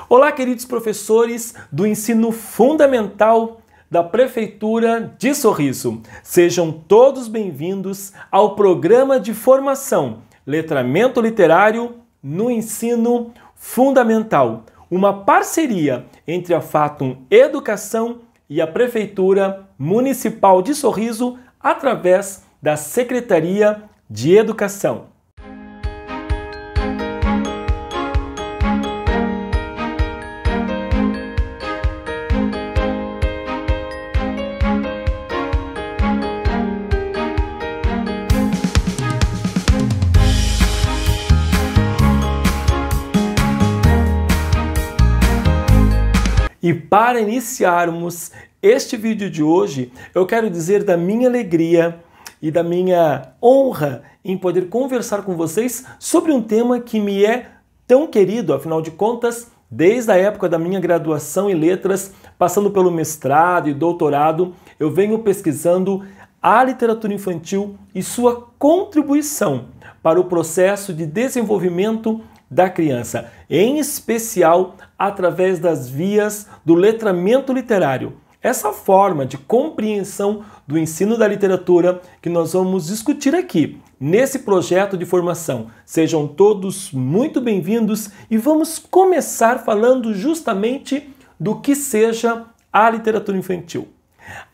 Olá, queridos professores do ensino fundamental da Prefeitura de Sorriso. Sejam todos bem-vindos ao programa de formação Letramento Literário no Ensino Fundamental, uma parceria entre a Fatum Educação e a Prefeitura Municipal de Sorriso através da Secretaria de Educação. E para iniciarmos este vídeo de hoje, eu quero dizer da minha alegria e da minha honra em poder conversar com vocês sobre um tema que me é tão querido, afinal de contas, desde a época da minha graduação em letras, passando pelo mestrado e doutorado, eu venho pesquisando a literatura infantil e sua contribuição para o processo de desenvolvimento da criança, em especial através das vias do letramento literário. Essa forma de compreensão do ensino da literatura que nós vamos discutir aqui, nesse projeto de formação. Sejam todos muito bem-vindos e vamos começar falando justamente do que seja a literatura infantil.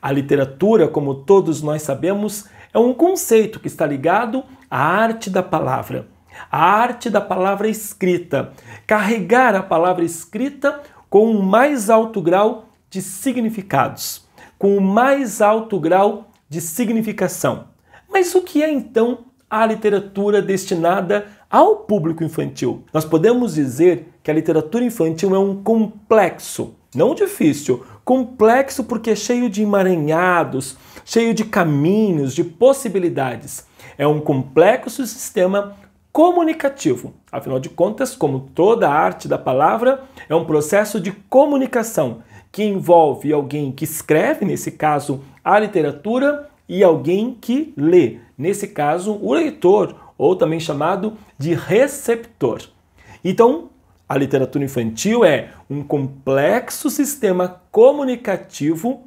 A literatura, como todos nós sabemos, é um conceito que está ligado à arte da palavra. A arte da palavra escrita, carregar a palavra escrita com o mais alto grau de significados, com o mais alto grau de significação. Mas o que é então a literatura destinada ao público infantil? Nós podemos dizer que a literatura infantil é um complexo, não difícil, complexo porque é cheio de emaranhados, cheio de caminhos, de possibilidades. É um complexo sistema comunicativo. Afinal de contas, como toda a arte da palavra, é um processo de comunicação que envolve alguém que escreve, nesse caso, a literatura, e alguém que lê, nesse caso, o leitor, ou também chamado de receptor. Então, a literatura infantil é um complexo sistema comunicativo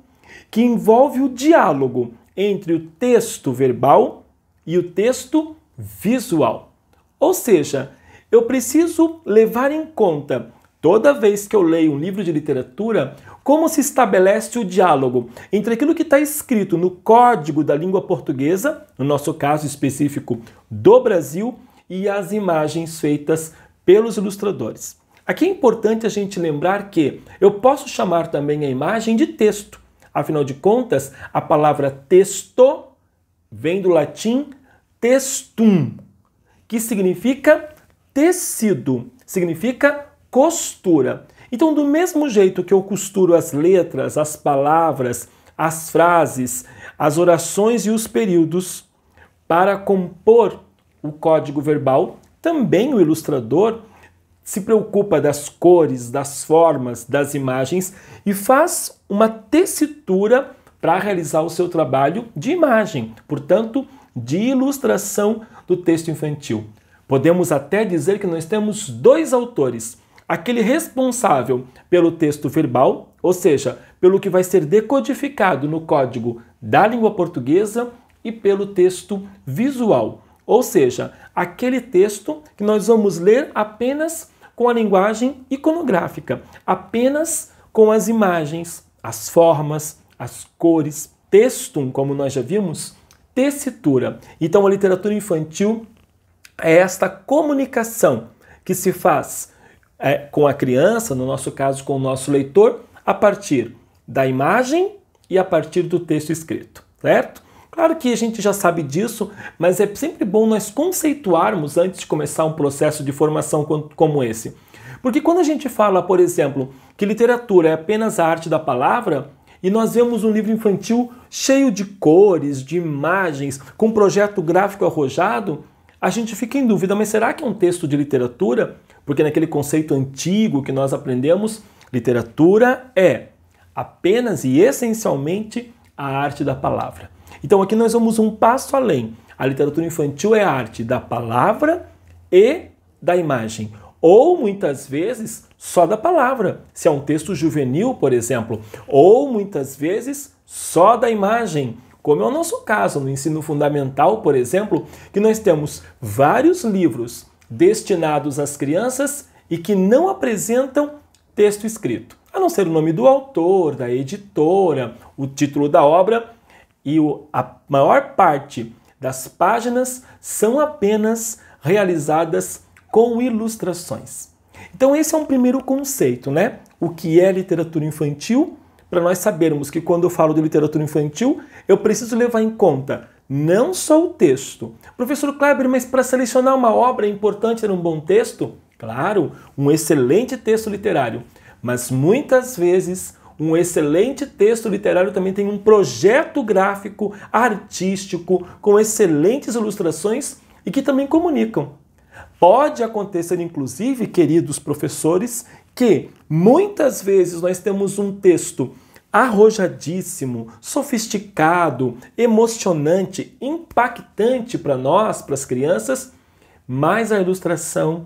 que envolve o diálogo entre o texto verbal e o texto visual. Ou seja, eu preciso levar em conta, toda vez que eu leio um livro de literatura, como se estabelece o diálogo entre aquilo que está escrito no código da língua portuguesa, no nosso caso específico do Brasil, e as imagens feitas pelos ilustradores. Aqui é importante a gente lembrar que eu posso chamar também a imagem de texto. Afinal de contas, a palavra texto vem do latim textum, que significa tecido, significa costura. Então, do mesmo jeito que eu costuro as letras, as palavras, as frases, as orações e os períodos para compor o código verbal, também o ilustrador se preocupa das cores, das formas, das imagens e faz uma tessitura para realizar o seu trabalho de imagem, portanto, de ilustração do texto infantil. Podemos até dizer que nós temos dois autores, aquele responsável pelo texto verbal, ou seja, pelo que vai ser decodificado no código da língua portuguesa, e pelo texto visual, ou seja, aquele texto que nós vamos ler apenas com a linguagem iconográfica, apenas com as imagens, as formas, as cores. Textum, como nós já vimos, tessitura. Então a literatura infantil é esta comunicação que se faz com a criança, no nosso caso com o nosso leitor, a partir da imagem e a partir do texto escrito, certo? Claro que a gente já sabe disso, mas é sempre bom nós conceituarmos antes de começar um processo de formação como esse. Porque quando a gente fala, por exemplo, que literatura é apenas a arte da palavra, e nós vemos um livro infantil cheio de cores, de imagens, com projeto gráfico arrojado, a gente fica em dúvida, mas será que é um texto de literatura? Porque naquele conceito antigo que nós aprendemos, literatura é apenas e essencialmente a arte da palavra. Então aqui nós vamos um passo além. A literatura infantil é a arte da palavra e da imagem. Ou, muitas vezes, só da palavra, se é um texto juvenil, por exemplo, ou muitas vezes só da imagem, como é o nosso caso no ensino fundamental, por exemplo, que nós temos vários livros destinados às crianças e que não apresentam texto escrito, a não ser o nome do autor, da editora, o título da obra, e a maior parte das páginas são apenas realizadas com ilustrações. Então esse é um primeiro conceito, né? O que é literatura infantil? Para nós sabermos que quando eu falo de literatura infantil, eu preciso levar em conta não só o texto. Professor Kleber, mas para selecionar uma obra é importante ter um bom texto? Claro, um excelente texto literário. Mas muitas vezes um excelente texto literário também tem um projeto gráfico, artístico, com excelentes ilustrações e que também comunicam. Pode acontecer, inclusive, queridos professores, que muitas vezes nós temos um texto arrojadíssimo, sofisticado, emocionante, impactante para nós, para as crianças, mas a ilustração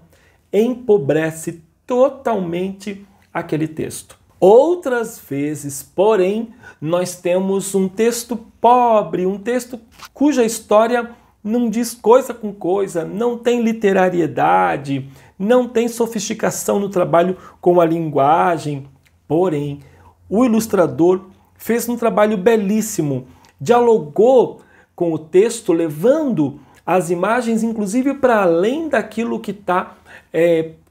empobrece totalmente aquele texto. Outras vezes, porém, nós temos um texto pobre, um texto cuja história não diz coisa com coisa, não tem literariedade, não tem sofisticação no trabalho com a linguagem. Porém, o ilustrador fez um trabalho belíssimo, dialogou com o texto, levando as imagens, inclusive, para além daquilo que está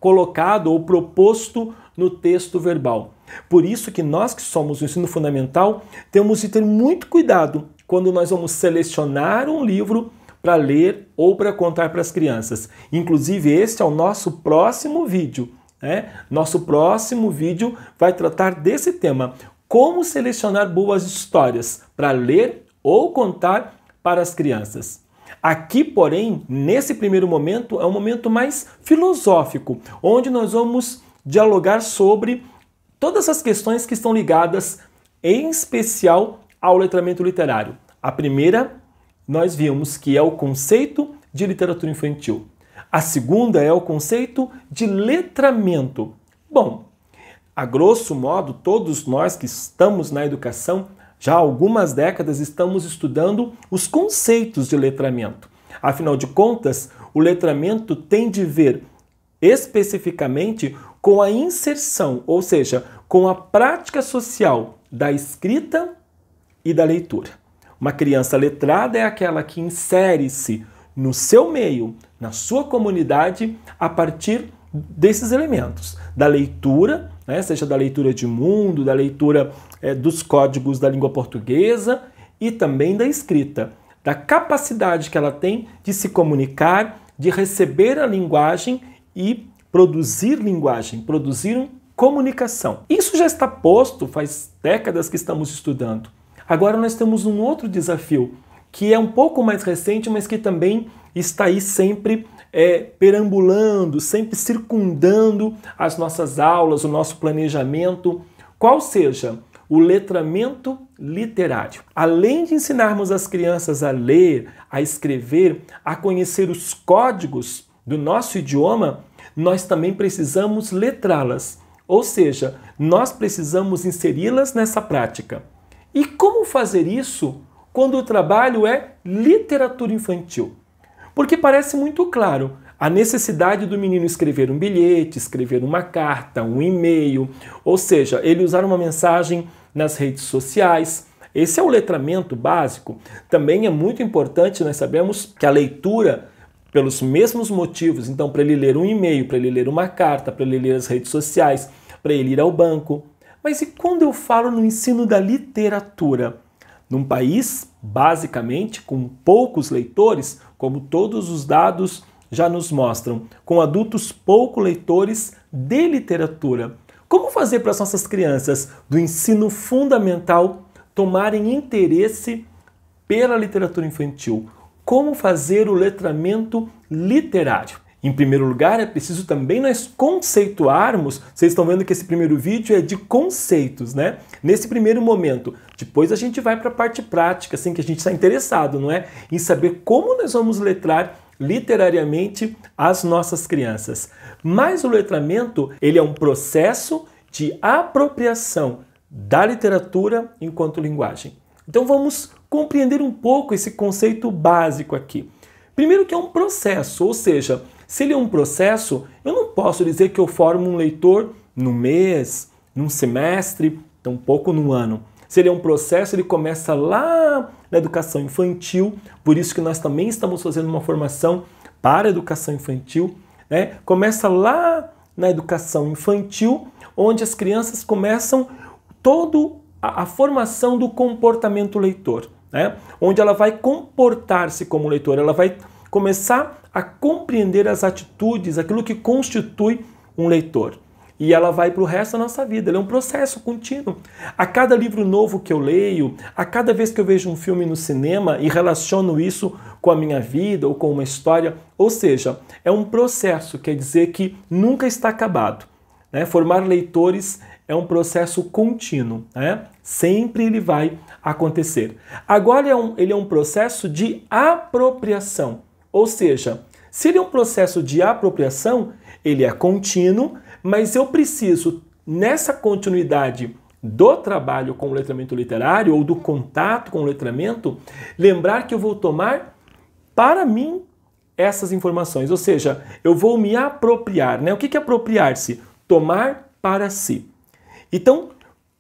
colocado ou proposto no texto verbal. Por isso que nós que somos o ensino fundamental temos de ter muito cuidado quando nós vamos selecionar um livro para ler ou para contar para as crianças. Inclusive, este é o nosso próximo vídeo. Nosso próximo vídeo vai tratar desse tema, como selecionar boas histórias para ler ou contar para as crianças. Aqui, porém, nesse primeiro momento, é um momento mais filosófico, onde nós vamos dialogar sobre todas as questões que estão ligadas, em especial, ao letramento literário. A primeira, nós vimos que é o conceito de literatura infantil. A segunda é o conceito de letramento. Bom, a grosso modo, todos nós que estamos na educação, já há algumas décadas estamos estudando os conceitos de letramento. Afinal de contas, o letramento tem de ver especificamente com a inserção, ou seja, com a prática social da escrita e da leitura. Uma criança letrada é aquela que insere-se no seu meio, na sua comunidade, a partir desses elementos, da leitura, seja da leitura de mundo, da leitura dos códigos da língua portuguesa e também da escrita, da capacidade que ela tem de se comunicar, de receber a linguagem e produzir linguagem, produzir comunicação. Isso já está posto, faz décadas que estamos estudando. Agora nós temos um outro desafio, que é um pouco mais recente, mas que também está aí sempre perambulando, sempre circundando as nossas aulas, o nosso planejamento, qual seja o letramento literário. Além de ensinarmos as crianças a ler, a escrever, a conhecer os códigos do nosso idioma, nós também precisamos letrá-las, ou seja, nós precisamos inseri-las nessa prática. E como fazer isso quando o trabalho é literatura infantil? Porque parece muito claro a necessidade do menino escrever um bilhete, escrever uma carta, um e-mail, ou seja, ele usar uma mensagem nas redes sociais. Esse é o letramento básico. Também é muito importante, nós sabemos que a leitura, pelos mesmos motivos, então para ele ler um e-mail, para ele ler uma carta, para ele ler as redes sociais, para ele ir ao banco. Mas e quando eu falo no ensino da literatura? Num país, basicamente, com poucos leitores, como todos os dados já nos mostram, com adultos pouco leitores de literatura. Como fazer para as nossas crianças do ensino fundamental tomarem interesse pela literatura infantil? Como fazer o letramento literário? Em primeiro lugar, é preciso também nós conceituarmos. Vocês estão vendo que esse primeiro vídeo é de conceitos, né? Nesse primeiro momento. Depois a gente vai para a parte prática, assim, que a gente está interessado, não é? Em saber como nós vamos letrar literariamente as nossas crianças. Mas o letramento, ele é um processo de apropriação da literatura enquanto linguagem. Então vamos compreender um pouco esse conceito básico aqui. Primeiro que é um processo, ou seja, se ele é um processo, eu não posso dizer que eu formo um leitor num mês, num semestre, tampouco num ano. Se ele é um processo, ele começa lá na educação infantil, por isso que nós também estamos fazendo uma formação para a educação infantil, né? Começa lá na educação infantil, onde as crianças começam toda a formação do comportamento leitor, né? Onde ela vai comportar-se como leitor, ela vai começar a compreender as atitudes, aquilo que constitui um leitor. E ela vai para o resto da nossa vida. Ele é um processo contínuo. A cada livro novo que eu leio, a cada vez que eu vejo um filme no cinema e relaciono isso com a minha vida ou com uma história, ou seja, é um processo, quer dizer que nunca está acabado, né? Formar leitores é um processo contínuo, né? Sempre ele vai acontecer. Agora ele é um processo de apropriação, ou seja, se ele é um processo de apropriação, ele é contínuo, mas eu preciso, nessa continuidade do trabalho com o letramento literário ou do contato com o letramento, lembrar que eu vou tomar para mim essas informações, ou seja, eu vou me apropriar, né? O que é apropriar-se? Tomar para si. Então,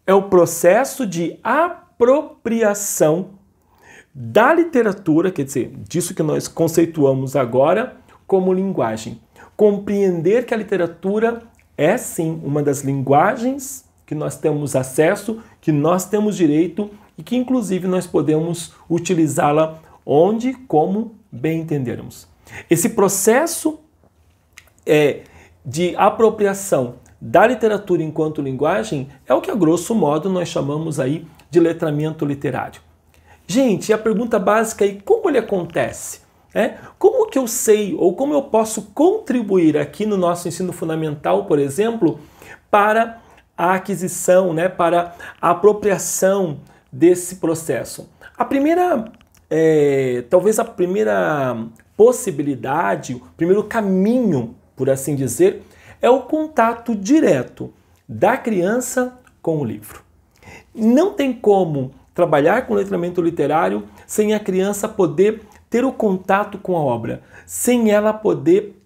é o processo de apropriação da literatura, quer dizer, disso que nós conceituamos agora como linguagem. Compreender que a literatura é sim uma das linguagens que nós temos acesso, que nós temos direito e que inclusive nós podemos utilizá-la onde, como bem entendermos. Esse processo de apropriação da literatura enquanto linguagem é o que a grosso modo nós chamamos aí de letramento literário. Gente, a pergunta básica é como ele acontece? Como que eu sei ou como eu posso contribuir aqui no nosso ensino fundamental, por exemplo, para a aquisição, para a apropriação desse processo? A primeira, talvez a primeira possibilidade, o primeiro caminho, por assim dizer, é o contato direto da criança com o livro. Não tem como trabalhar com letramento literário sem a criança poder ter o contato com a obra, sem ela poder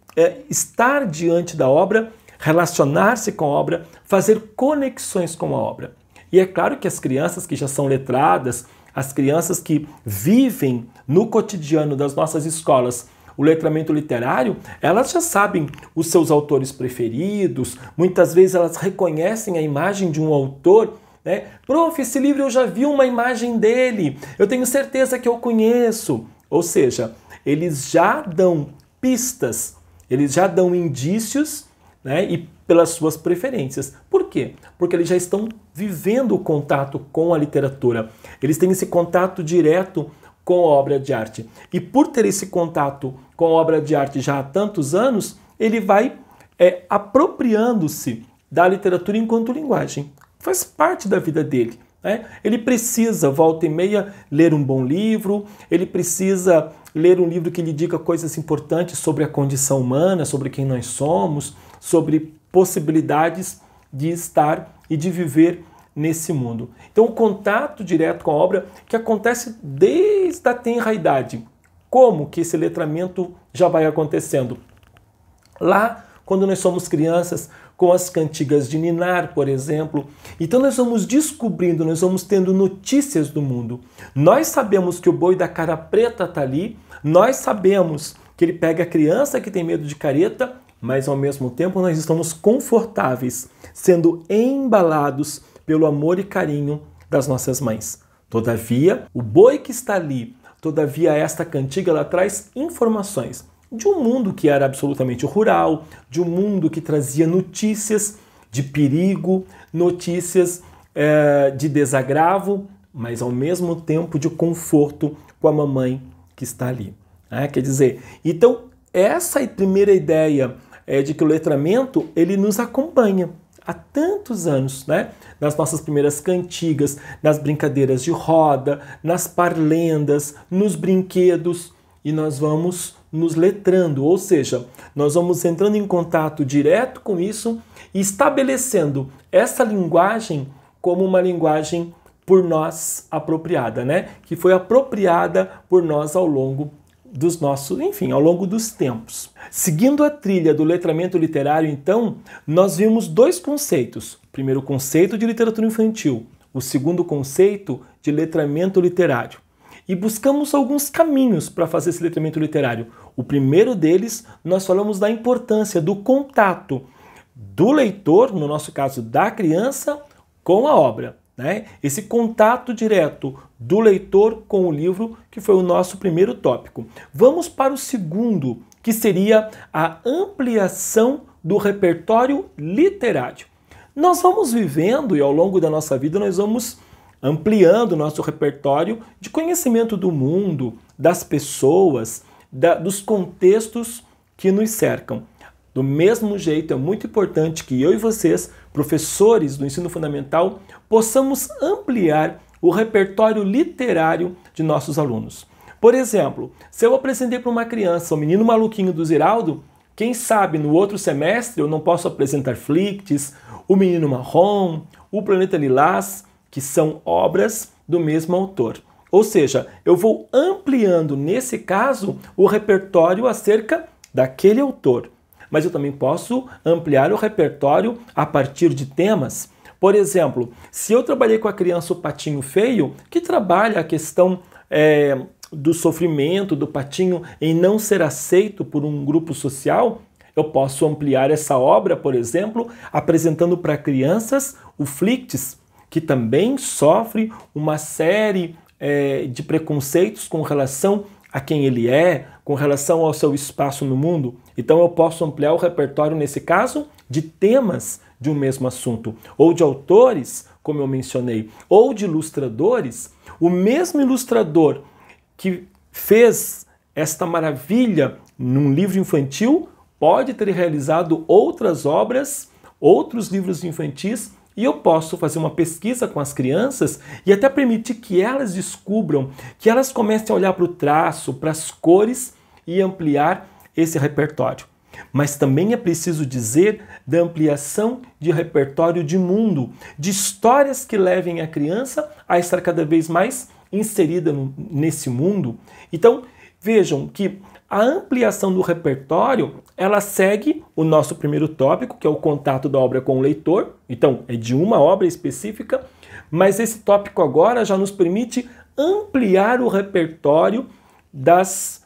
estar diante da obra, relacionar-se com a obra, fazer conexões com a obra. E é claro que as crianças que já são letradas, as crianças que vivem no cotidiano das nossas escolas o letramento literário, elas já sabem os seus autores preferidos, muitas vezes elas reconhecem a imagem de um autor, né? Prof, esse livro eu já vi uma imagem dele, eu tenho certeza que eu conheço. Ou seja, eles já dão pistas, eles já dão indícios, né, e pelas suas preferências. Por quê? Porque eles já estão vivendo o contato com a literatura. Eles têm esse contato direto com a obra de arte. E por ter esse contato com a obra de arte já há tantos anos, ele vai apropriando-se da literatura enquanto linguagem. Faz parte da vida dele. Ele precisa, volta e meia, ler um bom livro, ele precisa ler um livro que lhe diga coisas importantes sobre a condição humana, sobre quem nós somos, sobre possibilidades de estar e de viver nesse mundo. Então, o contato direto com a obra que acontece desde a tenra idade. Como que esse letramento já vai acontecendo? Lá, quando nós somos crianças, com as cantigas de ninar, por exemplo. Então nós vamos descobrindo, nós vamos tendo notícias do mundo. Nós sabemos que o boi da cara preta está ali, nós sabemos que ele pega a criança que tem medo de careta, mas ao mesmo tempo nós estamos confortáveis, sendo embalados pelo amor e carinho das nossas mães. Todavia, o boi que está ali, todavia esta cantiga, ela traz informações de um mundo que era absolutamente rural, de um mundo que trazia notícias de perigo, notícias de desagravo, mas ao mesmo tempo de conforto com a mamãe que está ali. Quer dizer, então essa primeira ideia de que o letramento ele nos acompanha há tantos anos, nas nossas primeiras cantigas, nas brincadeiras de roda, nas parlendas, nos brinquedos, e nós vamos nos letrando, ou seja, nós vamos entrando em contato direto com isso e estabelecendo essa linguagem como uma linguagem por nós apropriada, né? Que foi apropriada por nós ao longo dos nossos, enfim, ao longo dos tempos. Seguindo a trilha do letramento literário, então, nós vimos dois conceitos. O primeiro conceito de literatura infantil, o segundo conceito de letramento literário. E buscamos alguns caminhos para fazer esse letramento literário. O primeiro deles, nós falamos da importância do contato do leitor, no nosso caso da criança, com a obra, né? Esse contato direto do leitor com o livro, que foi o nosso primeiro tópico. Vamos para o segundo, que seria a ampliação do repertório literário. Nós vamos vivendo e ao longo da nossa vida nós vamos ampliando o nosso repertório de conhecimento do mundo, das pessoas, dos contextos que nos cercam. Do mesmo jeito, é muito importante que eu e vocês, professores do ensino fundamental, possamos ampliar o repertório literário de nossos alunos. Por exemplo, se eu apresentei para uma criança o Menino Maluquinho do Ziraldo, quem sabe no outro semestre eu não posso apresentar Flicts, o Menino Marrom, o Planeta Lilás, que são obras do mesmo autor. Ou seja, eu vou ampliando, nesse caso, o repertório acerca daquele autor. Mas eu também posso ampliar o repertório a partir de temas. Por exemplo, se eu trabalhei com a criança o Patinho Feio, que trabalha a questão do sofrimento do patinho em não ser aceito por um grupo social, eu posso ampliar essa obra, por exemplo, apresentando para crianças o Flicts, que também sofre uma série de preconceitos com relação a quem ele é, com relação ao seu espaço no mundo. Então eu posso ampliar o repertório, nesse caso, de temas de um mesmo assunto, ou de autores, como eu mencionei, ou de ilustradores. O mesmo ilustrador que fez esta maravilha num livro infantil pode ter realizado outras obras, outros livros infantis, e eu posso fazer uma pesquisa com as crianças e até permitir que elas descubram, que elas comecem a olhar para o traço, para as cores e ampliar esse repertório. Mas também é preciso dizer da ampliação de repertório de mundo, de histórias que levem a criança a estar cada vez mais inserida nesse mundo. Então, vejam que a ampliação do repertório, ela segue o nosso primeiro tópico, que é o contato da obra com o leitor. Então, é de uma obra específica, mas esse tópico agora já nos permite ampliar o repertório das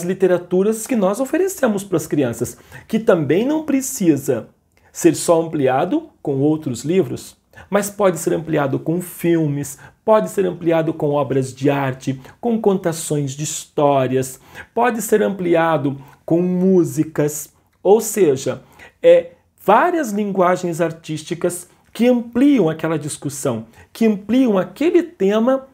literaturas que nós oferecemos para as crianças, que também não precisa ser só ampliado com outros livros, mas pode ser ampliado com filmes, pode ser ampliado com obras de arte, com contações de histórias, pode ser ampliado com músicas, ou seja, várias linguagens artísticas que ampliam aquela discussão, que ampliam aquele tema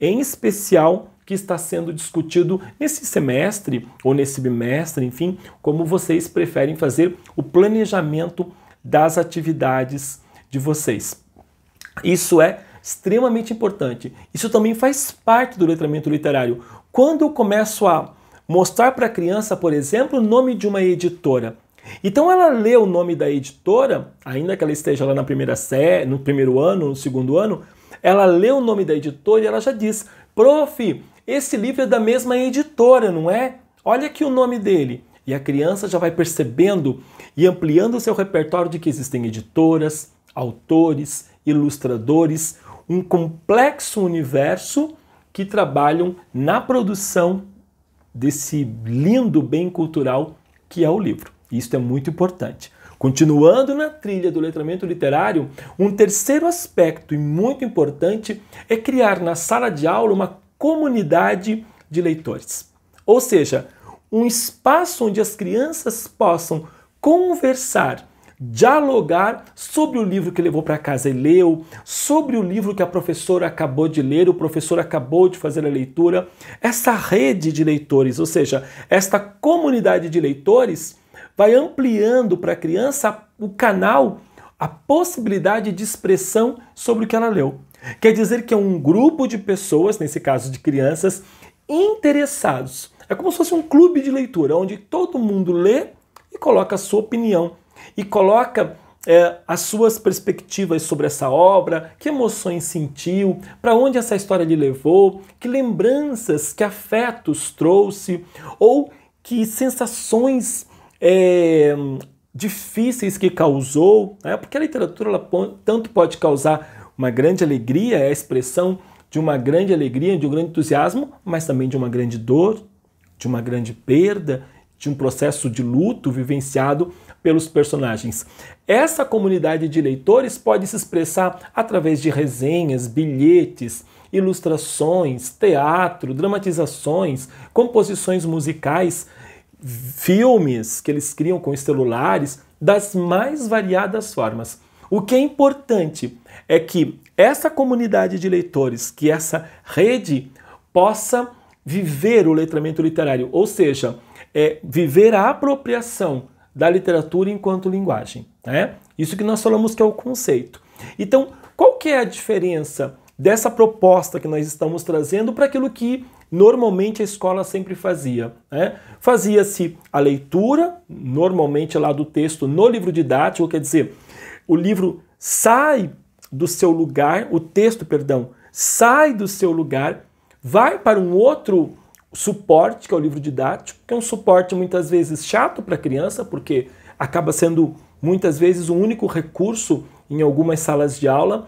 em especial que está sendo discutido nesse semestre ou nesse bimestre, enfim, como vocês preferem fazer o planejamento das atividades de vocês. Isso é extremamente importante. Isso também faz parte do letramento literário. Quando eu começo a mostrar para a criança, por exemplo, o nome de uma editora, então ela lê o nome da editora, ainda que ela esteja lá na primeira série, no primeiro ano, no segundo ano, ela lê o nome da editora e ela já diz: prof, esse livro é da mesma editora, não é? Olha aqui o nome dele. E a criança já vai percebendo e ampliando o seu repertório de que existem editoras, autores, ilustradores, um complexo universo que trabalham na produção desse lindo bem cultural que é o livro. Isso é muito importante. Continuando na trilha do letramento literário, um terceiro aspecto e muito importante é criar na sala de aula uma comunidade de leitores. Ou seja, um espaço onde as crianças possam conversar, dialogar sobre o livro que levou para casa e leu, sobre o livro que a professora acabou de ler, o professor acabou de fazer a leitura. Essa rede de leitores, ou seja, esta comunidade de leitores, vai ampliando para a criança o canal, a possibilidade de expressão sobre o que ela leu. Quer dizer que é um grupo de pessoas, nesse caso de crianças, interessados. É como se fosse um clube de leitura, onde todo mundo lê e coloca a sua opinião, e coloca as suas perspectivas sobre essa obra, que emoções sentiu, para onde essa história lhe levou, que lembranças, que afetos trouxe, ou que sensações difíceis que causou, né? Porque a literatura ela tanto pode causar uma grande alegria, é a expressão de uma grande alegria, de um grande entusiasmo, mas também de uma grande dor, de uma grande perda, de um processo de luto vivenciado pelos personagens. Essa comunidade de leitores pode se expressar através de resenhas, bilhetes, ilustrações, teatro, dramatizações, composições musicais, filmes que eles criam com os celulares, das mais variadas formas. O que é importante é que essa comunidade de leitores, que essa rede possa viver o letramento literário, ou seja, viver a apropriação da literatura enquanto linguagem. Né? Isso que nós falamos que é o conceito. Então, qual que é a diferença dessa proposta que nós estamos trazendo para aquilo que normalmente a escola sempre fazia? Né? Fazia-se a leitura, normalmente lá do texto no livro didático, quer dizer, o livro sai do seu lugar, o texto, perdão, sai do seu lugar, vai para um outro suporte, que é o livro didático, que é um suporte muitas vezes chato para a criança, porque acaba sendo muitas vezes o único recurso em algumas salas de aula,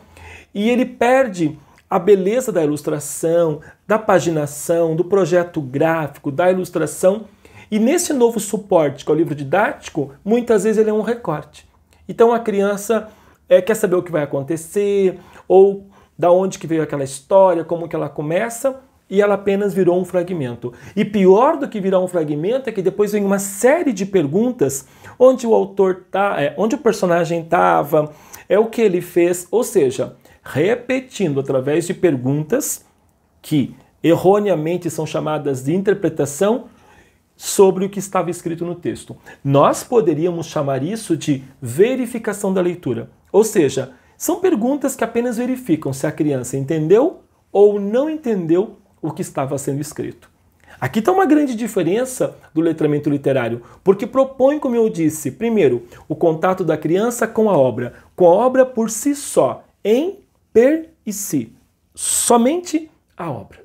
e ele perde a beleza da ilustração, da paginação, do projeto gráfico, da ilustração, e nesse novo suporte, que é o livro didático, muitas vezes ele é um recorte. Então a criança quer saber o que vai acontecer, ou da onde que veio aquela história, como que ela começa, e ela apenas virou um fragmento. E pior do que virar um fragmento é que depois vem uma série de perguntas onde o autor tá, onde o personagem estava, o que ele fez, ou seja, repetindo através de perguntas que erroneamente são chamadas de interpretação sobre o que estava escrito no texto. Nós poderíamos chamar isso de verificação da leitura, ou seja, são perguntas que apenas verificam se a criança entendeu ou não entendeu o que estava sendo escrito. Aqui está uma grande diferença do letramento literário, porque propõe, como eu disse, primeiro, o contato da criança com a obra por si só, em per e si, somente a obra.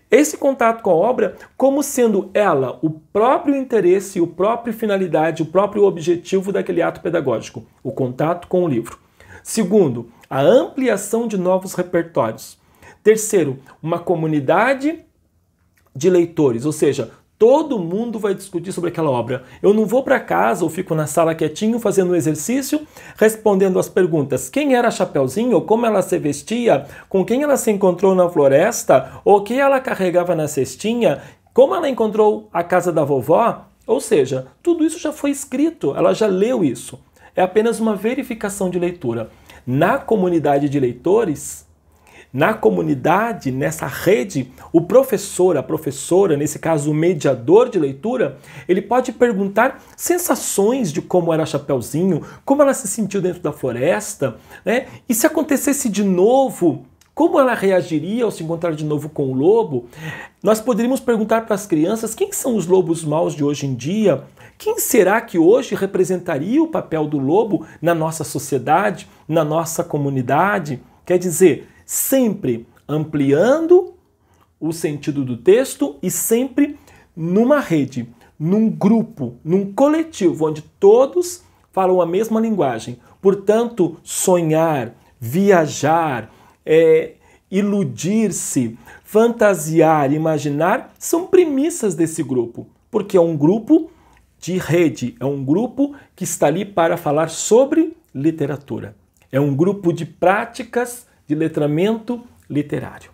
Esse contato com a obra como sendo ela o próprio interesse, o próprio finalidade, o próprio objetivo daquele ato pedagógico, o contato com o livro. Segundo, a ampliação de novos repertórios. Terceiro, uma comunidade de leitores, ou seja, todo mundo vai discutir sobre aquela obra. Eu não vou para casa ou fico na sala quietinho fazendo um exercício, respondendo as perguntas. Quem era a Chapeuzinho? Como ela se vestia? Com quem ela se encontrou na floresta? O que ela carregava na cestinha? Como ela encontrou a casa da vovó? Ou seja, tudo isso já foi escrito, ela já leu isso. É apenas uma verificação de leitura. Na comunidade de leitores, na comunidade, nessa rede, o professor, a professora, nesse caso o mediador de leitura, ele pode perguntar sensações de como era a Chapeuzinho, como ela se sentiu dentro da floresta, né? E se acontecesse de novo, como ela reagiria ao se encontrar de novo com o lobo? Nós poderíamos perguntar para as crianças quem são os lobos maus de hoje em dia? Quem será que hoje representaria o papel do lobo na nossa sociedade, na nossa comunidade? Quer dizer, sempre ampliando o sentido do texto e sempre numa rede, num grupo, num coletivo, onde todos falam a mesma linguagem. Portanto, sonhar, viajar, iludir-se, fantasiar, imaginar, são premissas desse grupo, porque é um grupo de rede, é um grupo que está ali para falar sobre literatura. É um grupo de práticas de letramento literário.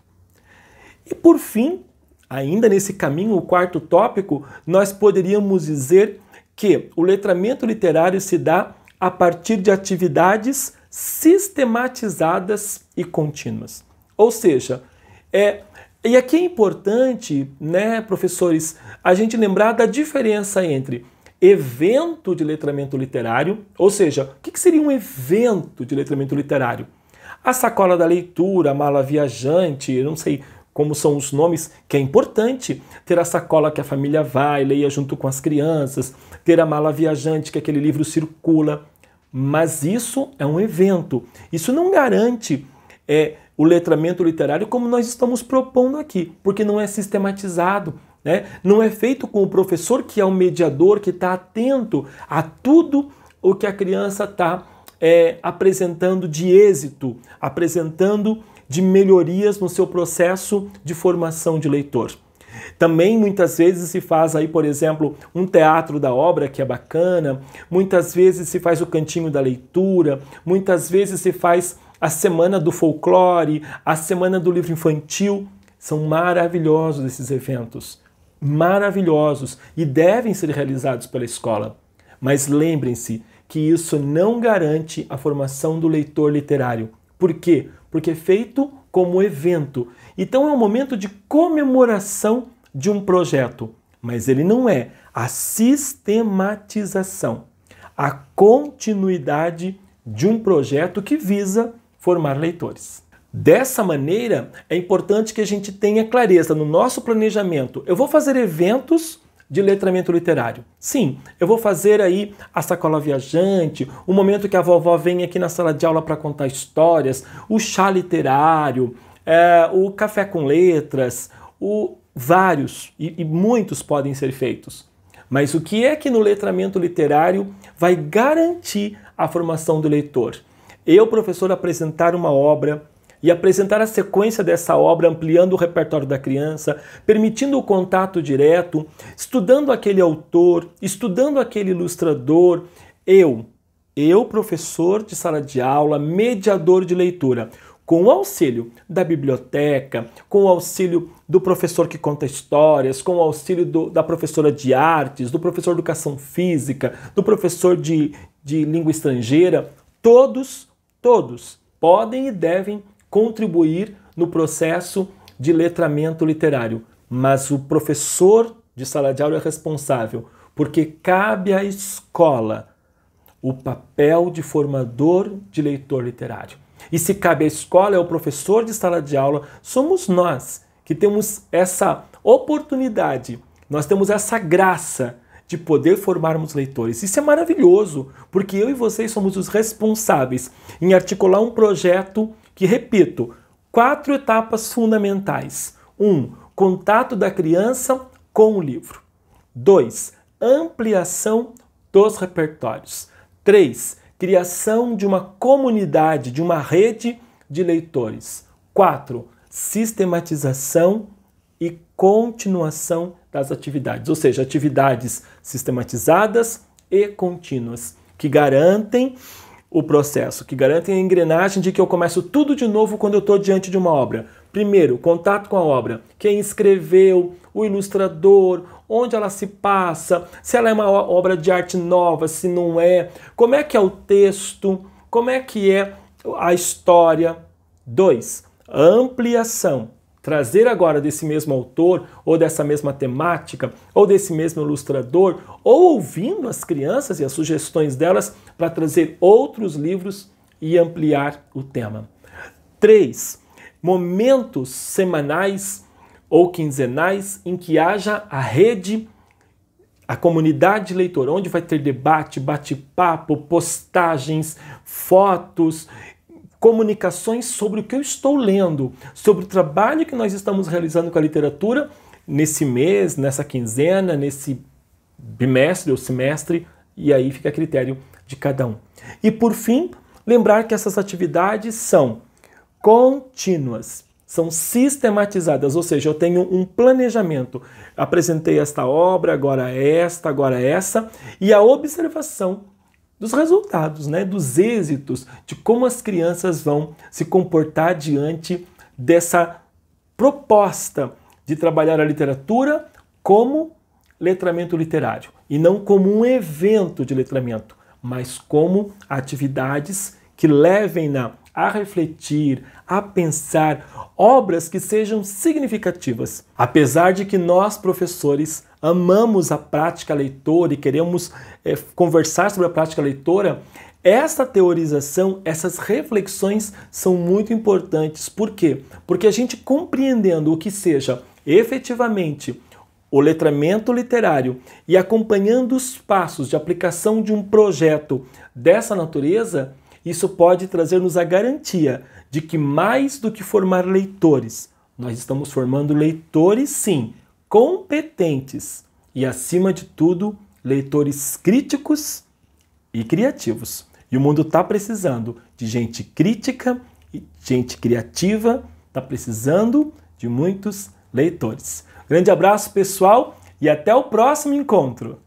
E por fim, ainda nesse caminho, o quarto tópico, nós poderíamos dizer que o letramento literário se dá a partir de atividades sistematizadas e contínuas. Ou seja, e aqui é importante, né, professores, a gente lembrar da diferença entre evento de letramento literário, ou seja, o que seria um evento de letramento literário? A sacola da leitura, a mala viajante, eu não sei como são os nomes, que é importante ter a sacola que a família vai, leia junto com as crianças, ter a mala viajante, que aquele livro circula. Mas isso é um evento. Isso não garante o letramento literário como nós estamos propondo aqui, porque não é sistematizado, né? Não é feito com o professor, que é o mediador, que está atento a tudo o que a criança está apresentando de êxito, apresentando de melhorias no seu processo de formação de leitor. Também muitas vezes se faz aí, por exemplo, um teatro da obra, que é bacana, muitas vezes se faz o cantinho da leitura, muitas vezes se faz a semana do folclore, a semana do livro infantil. São maravilhosos esses eventos, maravilhosos, e devem ser realizados pela escola. Mas lembrem-se que isso não garante a formação do leitor literário. Por quê? Porque é feito como evento. Então é um momento de comemoração de um projeto, mas ele não é a sistematização, a continuidade de um projeto que visa formar leitores. Dessa maneira, é importante que a gente tenha clareza no nosso planejamento. Eu vou fazer eventos de letramento literário. Sim, eu vou fazer aí a sacola viajante, o momento que a vovó vem aqui na sala de aula para contar histórias, o chá literário, o café com letras, vários e muitos podem ser feitos. Mas o que é que no letramento literário vai garantir a formação do leitor? Eu, professor, apresentar uma obra e apresentar a sequência dessa obra, ampliando o repertório da criança, permitindo o contato direto, estudando aquele autor, estudando aquele ilustrador. Eu, professor de sala de aula, mediador de leitura, com o auxílio da biblioteca, com o auxílio do professor que conta histórias, com o auxílio da professora de artes, do professor de educação física, do professor de língua estrangeira, todos podem e devem contribuir no processo de letramento literário. Mas o professor de sala de aula é responsável, porque cabe à escola o papel de formador de leitor literário. E se cabe à escola, é o professor de sala de aula, somos nós que temos essa oportunidade, nós temos essa graça de poder formarmos leitores. Isso é maravilhoso, porque eu e vocês somos os responsáveis em articular um projeto que, repito, 4 etapas fundamentais. 1. Contato da criança com o livro. 2. Ampliação dos repertórios. 3. Criação de uma comunidade, de uma rede de leitores. 4. Sistematização e continuação das atividades, ou seja, atividades sistematizadas e contínuas, que garantem o processo, que garantem a engrenagem de que eu começo tudo de novo quando eu estou diante de uma obra. Primeiro, contato com a obra. Quem escreveu, o ilustrador, onde ela se passa, se ela é uma obra de arte nova, se não é, como é que é o texto, como é que é a história. 2. Ampliação. Trazer agora desse mesmo autor, ou dessa mesma temática, ou desse mesmo ilustrador, ou ouvindo as crianças e as sugestões delas para trazer outros livros e ampliar o tema. 3. Momentos semanais ou quinzenais em que haja a rede, a comunidade de leitor, onde vai ter debate, bate-papo, postagens, fotos, comunicações sobre o que eu estou lendo, sobre o trabalho que nós estamos realizando com a literatura nesse mês, nessa quinzena, nesse bimestre ou semestre, e aí fica a critério de cada um. E por fim, lembrar que essas atividades são contínuas, são sistematizadas, ou seja, eu tenho um planejamento. Apresentei esta obra, agora essa, e a observação dos resultados, né, dos êxitos, de como as crianças vão se comportar diante dessa proposta de trabalhar a literatura como letramento literário, e não como um evento de letramento, mas como atividades que levem-na a refletir, a pensar, obras que sejam significativas. Apesar de que nós, professores, amamos a prática leitora e queremos conversar sobre a prática leitora, Essa teorização, essas reflexões são muito importantes. Por quê? Porque a gente compreendendo o que seja efetivamente o letramento literário e acompanhando os passos de aplicação de um projeto dessa natureza, isso pode trazer-nos a garantia de que mais do que formar leitores, nós estamos formando leitores, sim, competentes e, acima de tudo, leitores críticos e criativos. E o mundo está precisando de gente crítica e gente criativa, está precisando de muitos leitores. Grande abraço, pessoal, e até o próximo encontro!